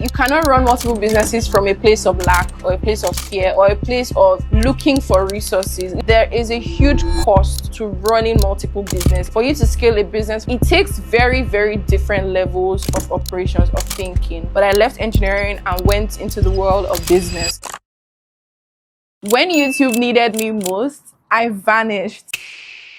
You cannot run multiple businesses from a place of lack or a place of fear or a place of looking for resources. There is a huge cost to running multiple businesses. For you to scale a business, it takes very, very different levels of operations, of thinking. But I left engineering and went into the world of business. When YouTube needed me most, I vanished.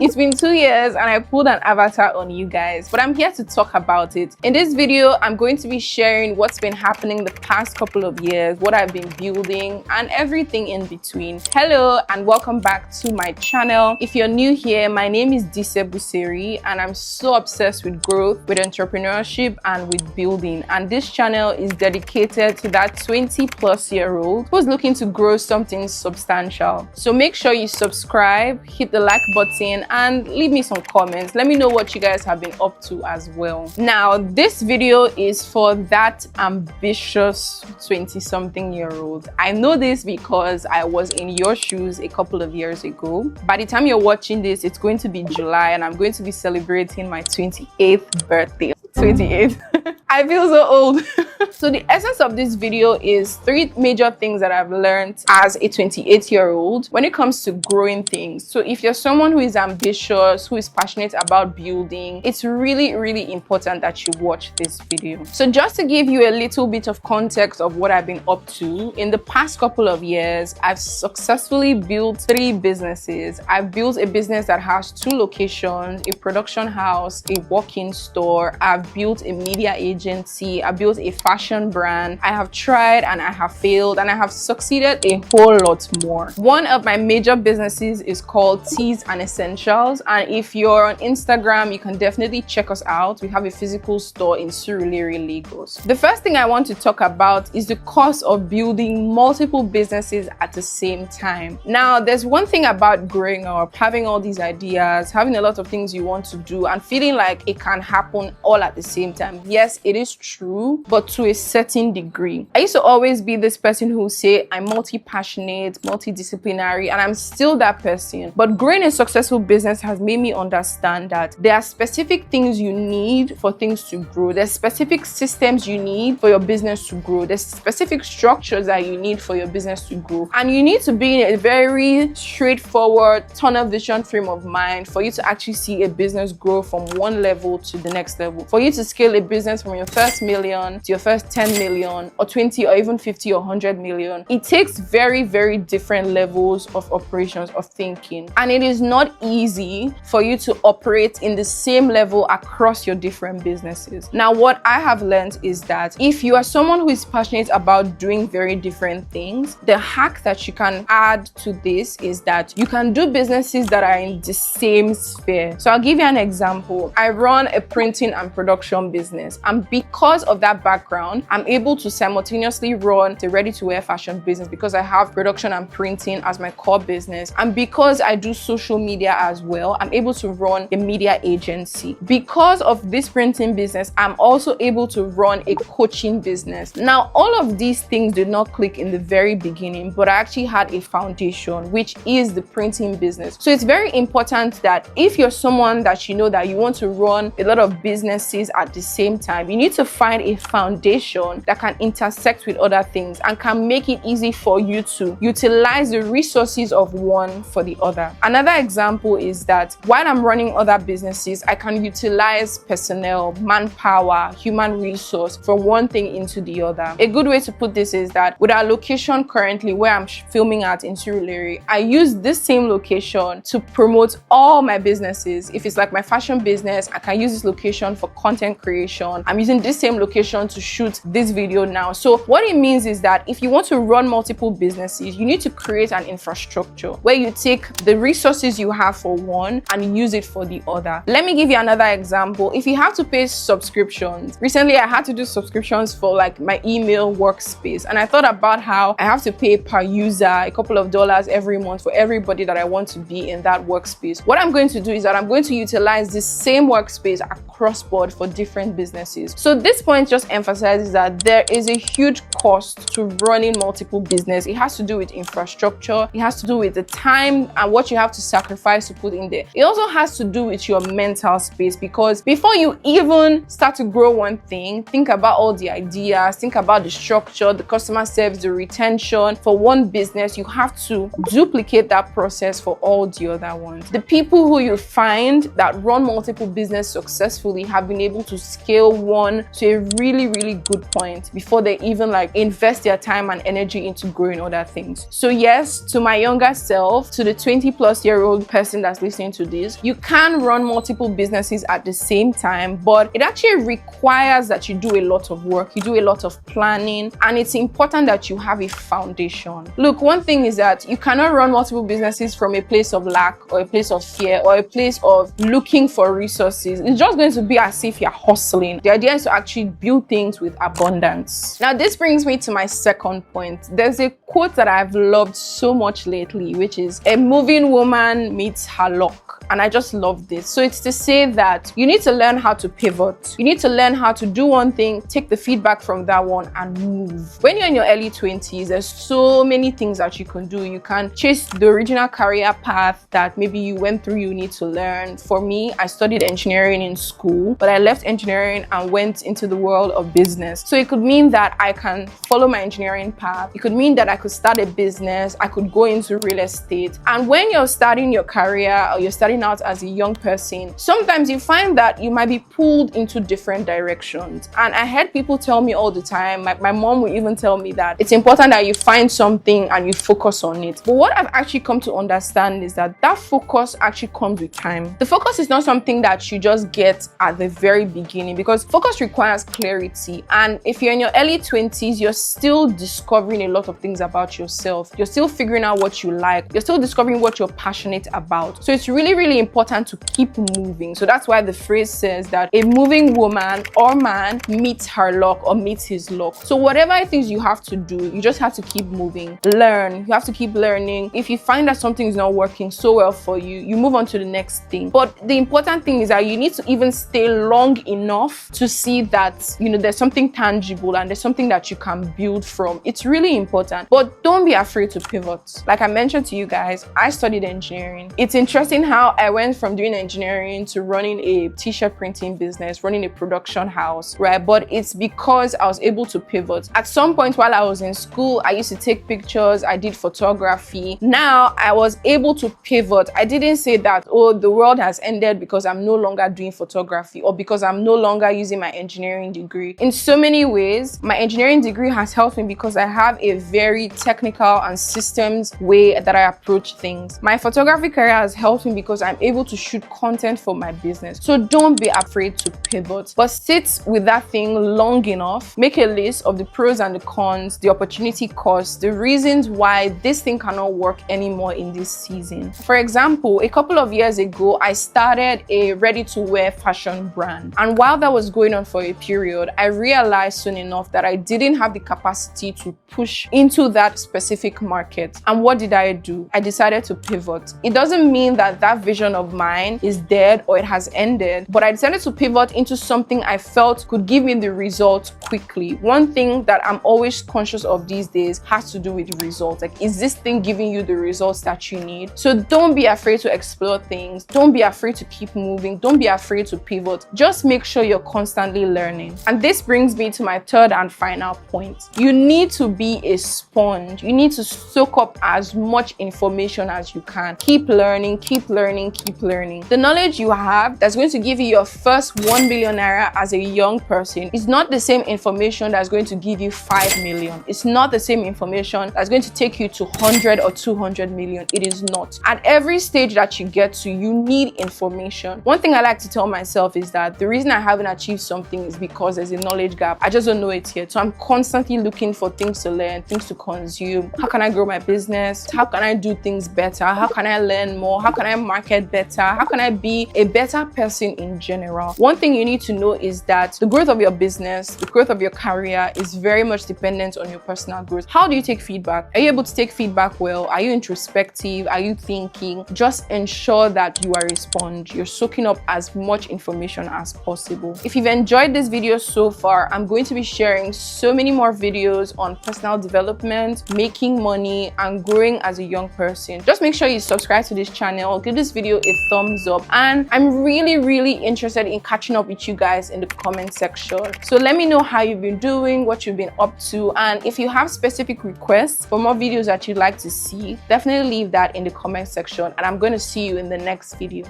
It's been 2 years and I pulled an avatar on you guys, but I'm here to talk about it. In this video, I'm going to be sharing what's been happening the past couple of years, what I've been building, and everything in between. Hello and welcome back to my channel. If you're new here, my name is Disebuseri and I'm so obsessed with growth, with entrepreneurship, and with building. And this channel is dedicated to that 20-plus-year-old who's looking to grow something substantial. So make sure you subscribe, hit the like button, and leave me some comments. Let me know what you guys have been up to as well. Now, this video is for that ambitious 20-something-year-old. I know this because I was in your shoes a couple of years ago. By the time you're watching this, it's going to be July and I'm going to be celebrating my 28th birthday. 28th. I feel so old. So the essence of this video is 3 major things that I've learned as a 28-year-old when it comes to growing things. So if you're someone who is ambitious, who is passionate about building, it's really, really important that you watch this video. So just to give you a little bit of context of what I've been up to, in the past couple of years, I've successfully built 3 businesses. I've built a business that has 2 locations, a production house, a walk-in store. I've built a media agency. I built a fashion brand. I have tried and I have failed and I have succeeded a whole lot more. One of my major businesses is called Dise and Essentials, and if you're on Instagram, you can definitely check us out. We have a physical store in Surulere, Lagos. The first thing I want to talk about is the cost of building multiple businesses at the same time. Now, there's one thing about growing up, having all these ideas, having a lot of things you want to do and feeling like it can happen all at the same time. Yes, it is true, but to a certain degree. I used to always be this person who say I'm multi-passionate, multidisciplinary, and I'm still that person. But growing a successful business has made me understand that there are specific things you need for things to grow. There's specific systems you need for your business to grow. There's specific structures that you need for your business to grow. And you need to be in a very straightforward, tunnel vision frame of mind for you to actually see a business grow from one level to the next level. For you to scale a business from your first million to your first 10 million or 20 or even 50 or 100 million, it takes very, very different levels of operations, of thinking. And it is not easy for you to operate in the same level across your different businesses. Now, what I have learned is that if you are someone who is passionate about doing very different things, the hack that you can add to this is that you can do businesses that are in the same sphere. So I'll give you an example. I run a printing and production business, and because of that background, I'm able to simultaneously run the ready-to-wear fashion business because I have production and printing as my core business, and because I do social media as well, I'm able to run a media agency. Because of this printing business, I'm also able to run a coaching business. Now, all of these things did not click in the very beginning, but I actually had a foundation, which is the printing business. So it's very important that if you're someone that you know that you want to run a lot of businesses at the same time, you need to find a foundation that can intersect with other things and can make it easy for you to utilize the resources of one for the other. Another example is that while I'm running other businesses, I can utilize personnel, manpower, human resource from one thing into the other. A good way to put this is that with our location currently where I'm filming at in Surulere, I use this same location to promote all my businesses. If it's like my fashion business, I can use this location for content creation. I'm using this same location to shoot this video now. So what it means is that if you want to run multiple businesses, you need to create an infrastructure where you take the resources you have for one and use it for the other. Let me give you another example. If you have to pay subscriptions, recently I had to do subscriptions for like my email workspace, and I thought about how I have to pay per user a couple of dollars every month for everybody that I want to be in that workspace. What I'm going to do is that I'm going to utilize this same workspace across board for different businesses. So this point just emphasizes emphasize is that there is a huge cost to running multiple business. It has to do with infrastructure. It has to do with the time and what you have to sacrifice to put in there. It also has to do with your mental space, because before you even start to grow one thing, think about all the ideas, think about the structure, the customer service, the retention. For one business, you have to duplicate that process for all the other ones. The people who you find that run multiple business successfully have been able to scale one to a really, really good point before they even invest their time and energy into growing other things. So yes, to my younger self, to the 20-plus-year-old person that's listening to this, you can run multiple businesses at the same time, but it actually requires that you do a lot of work, you do a lot of planning, and it's important that you have a foundation. Look, one thing is that you cannot run multiple businesses from a place of lack or a place of fear or a place of looking for resources. It's just going to be as if you're hustling. The idea is to actually build things with abundance. Now, this brings me to my second point. There's a quote that I've loved so much lately, which is, "A moving woman meets her luck." And I just love this. So it's to say that you need to learn how to pivot. You need to learn how to do one thing, take the feedback from that one, and move. When you're in your early 20s, there's so many things that you can do. You can chase the original career path that maybe you went through, you need to learn. For me, I studied engineering in school, but I left engineering and went into the world of business. So it could mean that I can follow my engineering path. It could mean that I could start a business. I could go into real estate. And when you're starting your career or you're starting out as a young person, sometimes you find that you might be pulled into different directions. And I heard people tell me all the time, my mom would even tell me that it's important that you find something and you focus on it. But what I've actually come to understand is that that focus actually comes with time. The focus is not something that you just get at the very beginning, because focus requires clarity. And if you're in your early 20s, you're still discovering a lot of things about yourself. You're still figuring out what you like. You're still discovering what you're passionate about. So it's really, really important to keep moving. So that's why the phrase says that a moving woman or man meets her luck or meets his luck. So whatever it is you have to do, you just have to keep moving. Learn. You have to keep learning. If you find that something is not working so well for you, you move on to the next thing. But the important thing is that you need to even stay long enough to see that, there's something tangible and there's something that you can build from. It's really important. But don't be afraid to pivot. Like I mentioned to you guys, I studied engineering. It's interesting how I went from doing engineering to running a t-shirt printing business, running a production house, right? But it's because I was able to pivot. At some point while I was in school, I used to take pictures, I did photography. Now I was able to pivot. I didn't say that, oh, the world has ended because I'm no longer doing photography or because I'm no longer using my engineering degree. In so many ways, my engineering degree has helped me because I have a very technical and systems way that I approach things. My photography career has helped me because I'm able to shoot content for my business. So don't be afraid to pivot, but sit with that thing long enough. Make a list of the pros and the cons, the opportunity costs, the reasons why this thing cannot work anymore in this season. For example, a couple of years ago, I started a ready-to-wear fashion brand. And while that was going on for a period, I realized soon enough that I didn't have the capacity to push into that specific market. And what did I do? I decided to pivot. It doesn't mean that that vision of mine is dead or it has ended, but I decided to pivot into something I felt could give me the results quickly. One thing that I'm always conscious of these days has to do with results. Like, is this thing giving you the results that you need? So don't be afraid to explore things. Don't be afraid to keep moving. Don't be afraid to pivot. Just make sure you're constantly learning. And this brings me to my third and final point. You need to be a sponge. You need to soak up as much information as you can. Keep learning, keep learning, keep learning. The knowledge you have that's going to give you your first 1 billion naira as a young person is not the same information that's going to give you 5 million. It's not the same information that's going to take you to 100 or 200 million. It is not. At every stage that you get to, you need information. One thing I like to tell myself is that the reason I haven't achieved something is because there's a knowledge gap. I just don't know it yet. So I'm constantly looking for things to learn, things to consume. How can I grow my business? How can I do things better? How can I learn more? How can I market market better? How can I be a better person in general? One thing you need to know is that the growth of your business, the growth of your career is very much dependent on your personal growth. How do you take feedback? Are you able to take feedback well? Are you introspective? Are you thinking? Just ensure that you are a sponge. You're soaking up as much information as possible. If you've enjoyed this video so far, I'm going to be sharing so many more videos on personal development, making money, and growing as a young person. Just make sure you subscribe to this channel, give this video a thumbs up, and I'm really interested in catching up with you guys in the comment section. So let me know how you've been doing, what you've been up to, and if you have specific requests for more videos that you'd like to see, definitely leave that in the comment section, and I'm going to see you in the next video.